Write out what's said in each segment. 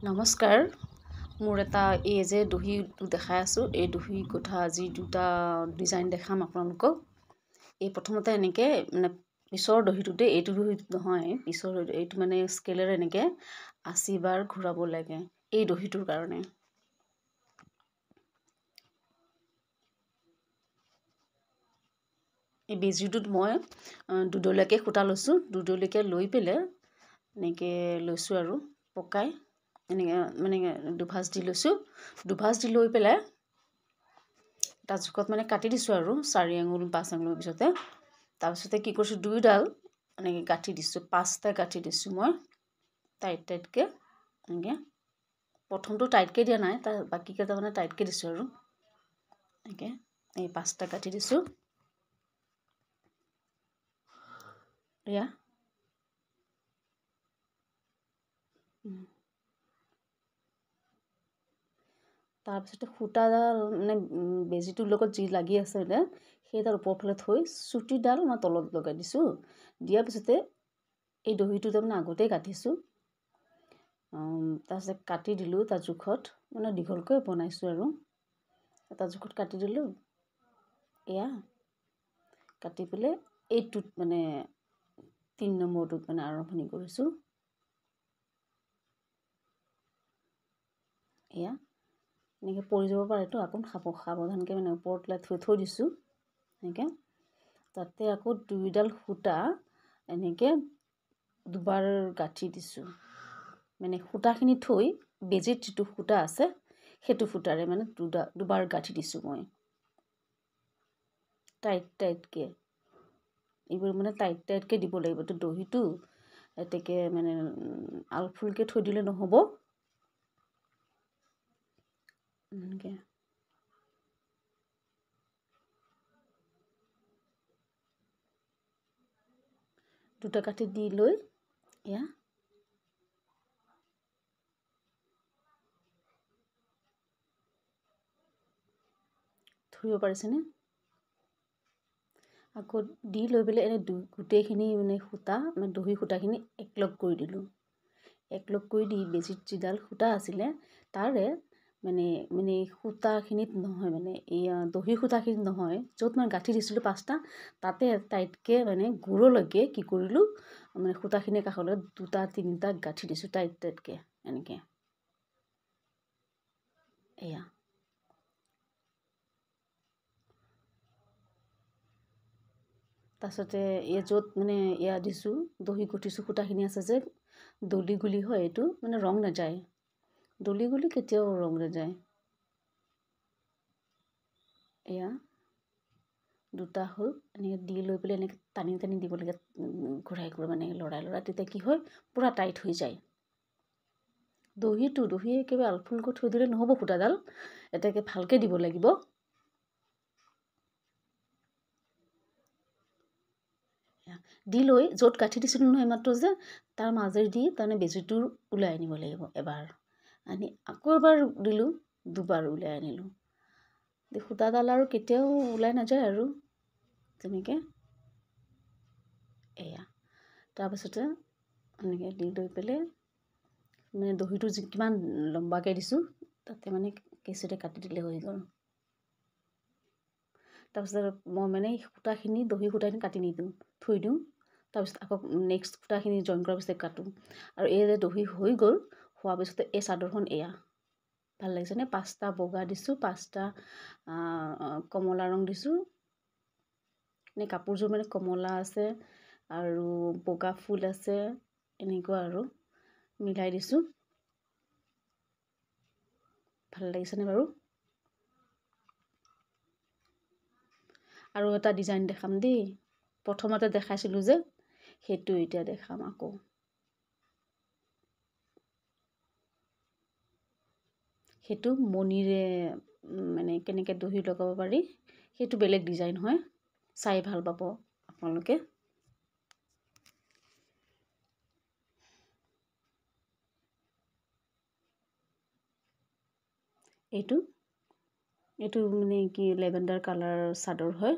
নমস্কাৰ মোৰ এটা এই যে দহিটো দেখাই আছো এই দহি গোঠা আজি দুটা ডিজাইন দেখাম আপোনালোকক এই প্ৰথমতে এনেকে মানে পিছৰ দহিটোতে এইটো দহিটো নহয় পিছৰ এইটো মানে স্কেলেৰে এনেকে 80 বাৰ ঘূৰাব লাগে এই দহিটোৰ কাৰণে এই বেজিটোত মই দুডলীয়াকে খুটা লৈছো দুডলীয়াকে লৈ পেলে এনেকে লৈছো আৰু পকাই এনেকে মানে দুভাজ দি লৈছো দুভাজ দি লৈ পেলে এটা জোখত মানে কাটি দিছো আৰু 4 আঙুল 5 আঙুলৰ পিছতে তাৰপিছতে কি কৰিছো দুইডাল এনেকে গাঁঠি দিছো পাঁচটা গাঁঠি দিছো মই টাইটকে এনেকে প্ৰথমটো টাইটকে দিয়া নাই তাৰ বাকি কেইটা মানে টাইটকে দিছো আৰু এনেকে এই পাঁচটা গাঁঠি দিছো এয়া তাৰপিছতে সূতাডাল মানে বেজিটোৰ লগত যি লাগি আছে এতিয়া সেইডাল ওপৰ ফালে থৈ চুটিডাল মই তলত লগাই দিছো দিয়াৰ পিছতে এই দহিটো তাৰমানে আগতেই কাটিছো তাৰপিছত কাটি দিলো তাৰ জোখত মানে দীঘলকৈ বনাইছো আৰু এটা জোখত কাটি দিলো এয়া কাটি পেলে এইটোত মানে 3 নম্বৰটোত মানে আৰম্ভণি কৰিছো এয়া এনেকে পৰি যাব পাৰে তো আকৌ সাৱধানকে মানে ওপৰত থৈ দিছো এনেকে তাতে আকৌ দুইডাল সূতা এনেকে দুবাৰ গাঁঠি দিছো মানে সূতাখিনি থৈ বেজিত যিটো সূতা আছে সেইটো সূতাৰে মানে দুবাৰ গাঁঠি দিছো মই টাইটকে এইবোৰ মানে টাইটকে দিব লাগিব তো দহিটো এতেকে মানে আলফুলকে থৈ দিলে নহব এনেকে দুটা কাঠি দি লৈ এয়া ধৰিব পাৰিছেনে আকৌ দি লৈ পেলাই এনে গোটেইখিনি মানে সূতা মানে দহি সূতাখিনি একলগ কৰি দিলোঁ একলগ কৰি দি বেজিত যিডাল সূতা আছিলে তাৰে মানে মানে সূতাখিনিত নহয় মানে এয়া দহি সূতাখিনিত নহয় য'ত মই গাঁঠি দিছিলোঁ পাঁচটা তাতে টাইটকে মানে গুৰলৈকে কি কৰিলোঁ মানে সূতাখিনিৰ কাষলৈ দুটা তিনিটা গাঁঠি দিছোঁ টাইটকে এনেকে এয়া তাৰপিছতে এই য'ত মানে এয়া দিছোঁ দহি গুঠিছোঁ সূতাখিনি আছে যে দলি গুলি হয় এইটো মানে ৰং নাযায় দলি গুলি কেতিয়াও ৰং নাযায় এয়া দুটা হ'ল এনেকৈ দি লৈ পেলাই এনেকৈ টানি টানি দিব লাগে ঘূৰাই মানে লৰাই তেতিয়া কি হয় পূৰা টাইট হৈ যায় দহি একেবাৰে আলফুলকৈ থৈ দিলে নহ'ব সূতাডাল এটাকে ভালকৈ দিব লাগিব দি লৈ য'ত গাঁঠি দিছিলোঁ নহয় মাত্ৰ যে তাৰ মাজেৰে দি তাৰমানে বেজিটো ওলাই আনিব লাগিব এবাৰ আনি আকৌ এবাৰ দিলোঁ দুবাৰ ওলাই আনিলোঁ সূতাডাল আৰু কেতিয়াও ওলাই নাযায় আৰু তেনেকৈ এয়া তাৰপিছতে এনেকৈ দি লৈ পেলাই মানে দহিটো কিমান লম্বাকৈ দিছোঁ তাতে মানে কেঁচিৰে কাটি দিলে হৈ গ'ল তাৰপিছত মই মানে সূতাখিনি দহি সূতাখিনি কাটি নিদিওঁ থৈ দিওঁ তাৰপিছত আকৌ নেক্সট সূতাখিনি জইন কৰাৰ পিছত কাটোঁ আৰু এই যে দহি হৈ গ'ল হোৱাৰ পিছতে এই চাদৰখন এয়া ভাল লাগিছেনে পাঁচটা বগা দিছোঁ পাঁচটা কমলা ৰং দিছোঁ এনে কাপোৰযোৰ মানে কমলা আছে আৰু বগা ফুল আছে এনেকুৱা আৰু মিলাই দিছোঁ ভাল লাগিছেনে বাৰু আৰু এটা ডিজাইন দেখাম দেই প্ৰথমতে দেখাইছিলোঁ যে সেইটো এতিয়া দেখাম আকৌ সেইটো মণিৰে মানে কেনেকৈ দহি লগাব পাৰি সেইটো বেলেগ ডিজাইন হয় চাই ভাল পাব আপোনালোকে এইটো মানে কি লেভেণ্ডাৰ কালাৰ চাদৰ হয়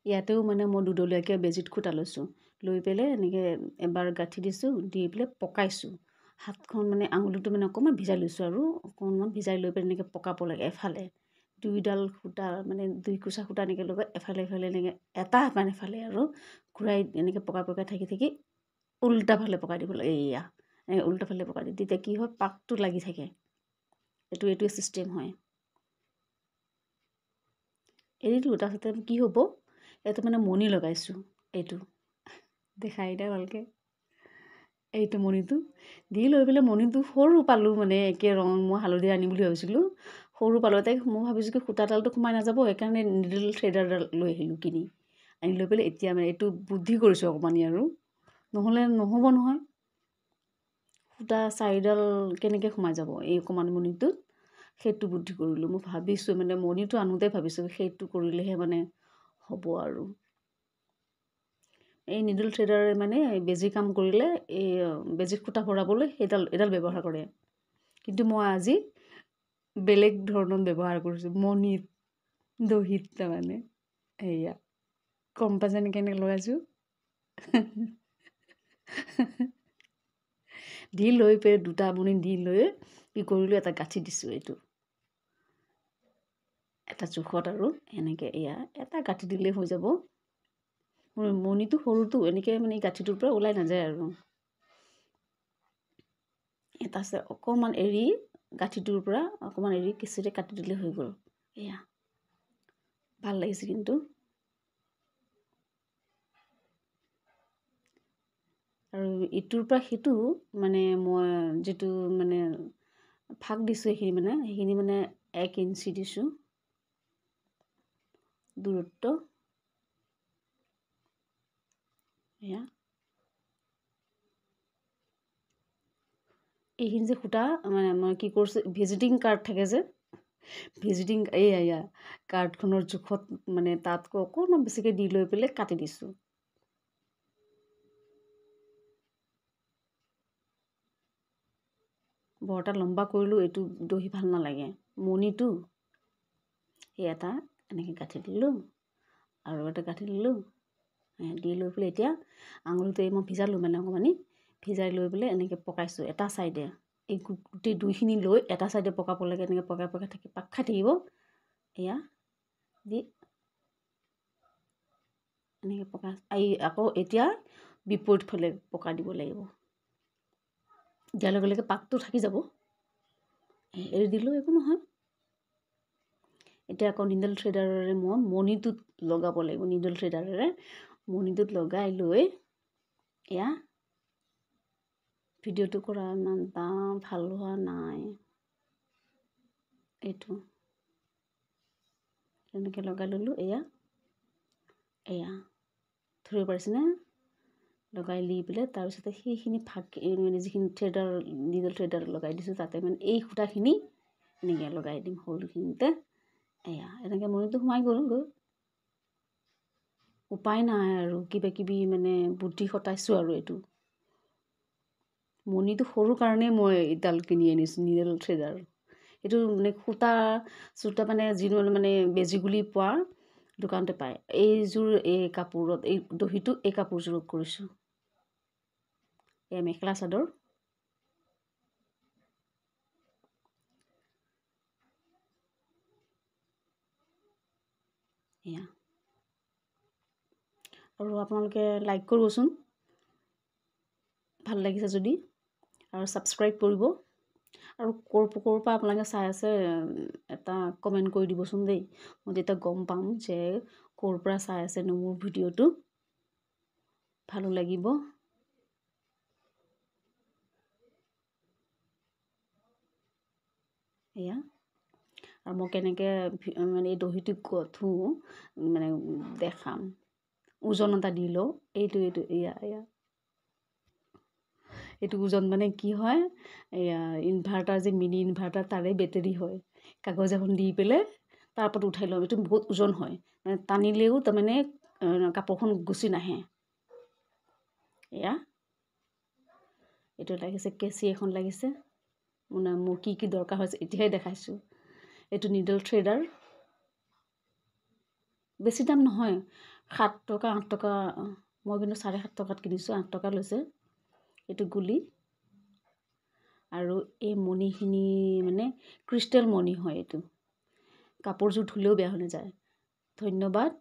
ইয়াতেও মানে মই দুডলীয়াকৈ বেজিত খুটা লৈছোঁ লৈ পেলাই এনেকৈ এবাৰ গাঁঠি দিছোঁ, দি পেলাই পকাইছোঁ। হাতখন মানে আঙুলিটো মানে অকণমান ভিজাই লৈছোঁ আৰু অকণমান ভিজাই লৈ পেলাই এনেকৈ পকাব লাগে এফালে। দুইডাল সূতা মানে 2 কুচা সূতা এনেকৈ লগত এফালে এনেকৈ এটা মানে এফালে আৰু ঘূৰাই এনেকৈ পকাই থাকি উল্টাফালে পকাই দিব লাগে। এয়া এনেকৈ উল্টাফালে পকাই দি তেতিয়া কি হয়, পাকটো লাগি থাকে। এইটোৱে ছিষ্টেম হয়। এৰিটো তাৰপিছতে কি হ'ব, এইটো মানে মণি লগাইছোঁ। এইটো দেখাই দে ভালকৈ। এইটো মণিটো দি লৈ পেলাই মণিটো সৰু পালোঁ, মানে একে ৰং মই হালধীয়া আনিম বুলি ভাবিছিলোঁ, সৰু পালোঁ। তাইক মই ভাবিছোঁ কি সূতাডালটো সোমাই নাযাব, সেইকাৰণে নিডল থ্ৰেডাৰডাল লৈ আহিলোঁ কিনি। আনি লৈ পেলাই এতিয়া মানে এইটো বুদ্ধি কৰিছোঁ অকণমানি আৰু, নহ'লে নহ'ব নহয়। সূতা 4ডাল কেনেকৈ সোমাই যাব এই অকণমান মণিটোত, সেইটো বুদ্ধি কৰিলোঁ। মই ভাবিছোঁ মানে মণিটো আনোতে ভাবিছোঁ সেইটো কৰিলেহে মানে হ'ব আৰু। এই নিডল থ্ৰেডাৰে মানে বেজী কাম কৰিলে, এই বেজীত সূতা ভৰাবলৈ এডাল ব্যৱহাৰ কৰে। কিন্তু মই আজি বেলেগ ধৰণৰ ব্যৱহাৰ কৰিছোঁ, মণিত, দহিত তাৰমানে। এয়া গম পাইছেনে কেনেকৈ লগাইছোঁ? দি লৈ পেলাই 2টা মণি দি লৈ কি কৰিলোঁ, এটা গাঁঠি দিছোঁ। এইটো এটা জোখত আৰু এনেকৈ এয়া এটা গাঁঠি দিলেই হৈ যাব। মণিটো সৰুটো এনেকৈ মানে গাঁঠিটোৰ পৰা ওলাই নাযায় আৰু। এটা আছে অকণমান এৰি, গাঁঠিটোৰ পৰা অকণমান এৰি কেঁচিৰে কাটি দিলে হৈ গ'ল। এয়া ভাল লাগিছে কিন্তু। আৰু ইটোৰ পৰা সিটো মানে মই যিটো মানে ফাঁক দিছোঁ সেইখিনি মানে 1 ইঞ্চি দিছোঁ দূৰত্ব। এয়া এইখিনি যে সূতা মানে মই কি কৰিছোঁ, ভিজিটিং কাৰ্ড থাকে যে, এয়া কাৰ্ডখনৰ জোখত মানে তাতকৈ অকণমান বেছিকৈ দি লৈ পেলাই কাটি দিছোঁ। বৰ এটা লম্বা কৰিলোঁ, এইটো দহি ভাল নালাগে। মণিটো সেই এটা এনেকৈ গাঁঠি দিলোঁ আৰু এটা গাঁঠি দিলোঁ। দি লৈ পেলাই এতিয়া আঙুলিটো মই ভিজালোঁ মানে অকণমানি, ভিজাই লৈ পেলাই এনেকৈ পকাইছোঁ এটা ছাইডে। এই গোটেই 2খিনি লৈ এটা ছাইডে পকাব লাগে, এনেকৈ পকাই থাকি পাক খাই থাকিব। এয়া দি এনেকৈ পকাই আকৌ এতিয়া বিপৰীত ফালে পকাই দিব লাগিব। দিয়াৰ লগে লগে পাকটো থাকি যাব। এৰি দিলেও একো নহয়। এতিয়া আকৌ নিডল থ্ৰেডাৰেৰে মই মণিটোত লগাব লাগিব। নিডল থ্ৰেডাৰেৰে মণিটোত লগাই লৈ এয়া ভিডিঅ'টো কৰা ইমান ভাল হোৱা নাই। এইটো এনেকৈ লগাই ল'লোঁ। এয়া ধৰিব পাৰিছেনে? লগাই দি পেলাই তাৰপিছতে সেইখিনি ফাঁক মানে যিখিনি নিডল থ্ৰেডাৰ লগাই দিছোঁ, তাতে মানে এই সূতাখিনি এনেকৈ লগাই দিম সৰুখিনিতে। এয়া এনেকৈ মণিটো সোমাই গ'লগৈ। উপায় নাই আৰু, কিবাকিবি মানে বুদ্ধি খটাইছোঁ আৰু। এইটো মণিটো সৰু কাৰণেই মই এইডাল কিনি আনিছোঁ নিডল থ্ৰেডাৰ। এইটো মানে সূতা মানে যিটো মানে বেজীগুলি পোৱা দোকানতে পায়। এইযোৰ এই কাপোৰত, এই দহিটো এই কাপোৰযোৰত কৰিছোঁ। এয়া মেখেলা চাদৰ। এয়া আৰু আপোনালোকে লাইক কৰিবচোন ভাল লাগিছে যদি, আৰু ছাবস্ক্ৰাইব কৰিব। আৰু ক'ৰ পৰা আপোনালোকে চাই আছে এটা কমেণ্ট কৰি দিবচোন দেই, মই তেতিয়া গম পাম যে ক'ৰ পৰা চাই আছেনো মোৰ ভিডিঅ'টো। ভালো লাগিব। এয়া আৰু মই কেনেকৈ মানে এই দহিটো গঁঠো মানে দেখাম। ওজন এটা দি লওঁ। এইটো এয়া এইটো ওজন মানে কি হয়, এয়া ইনভাৰ্টাৰ যে মিনি ইনভাৰ্টাৰ তাৰে বেটেৰী হয়। কাগজ এখন দি পেলাই তাৰ ওপৰত উঠাই লওঁ। এইটো বহুত ওজন হয়, মানে টানিলেও তাৰমানে কাপোৰখন গুচি নাহে। এয়া এইটো লাগিছে কেঁচি এখন লাগিছে, মানে মোৰ কি দৰকাৰ হৈছে এতিয়াহে দেখাইছোঁ। এইটো নিডল থ্ৰেডাৰ, বেছি দাম নহয়, 7 টকা 8 টকা মই কিন্তু 7.5 টকাত কিনিছোঁ, 8 টকা লৈছে এইটো গুলি। আৰু এই মণিখিনি মানে ক্ৰিষ্টেল মণি হয়। এইটো কাপোৰযোৰ ধুলেও বেয়া হৈ নাযায়। ধন্যবাদ।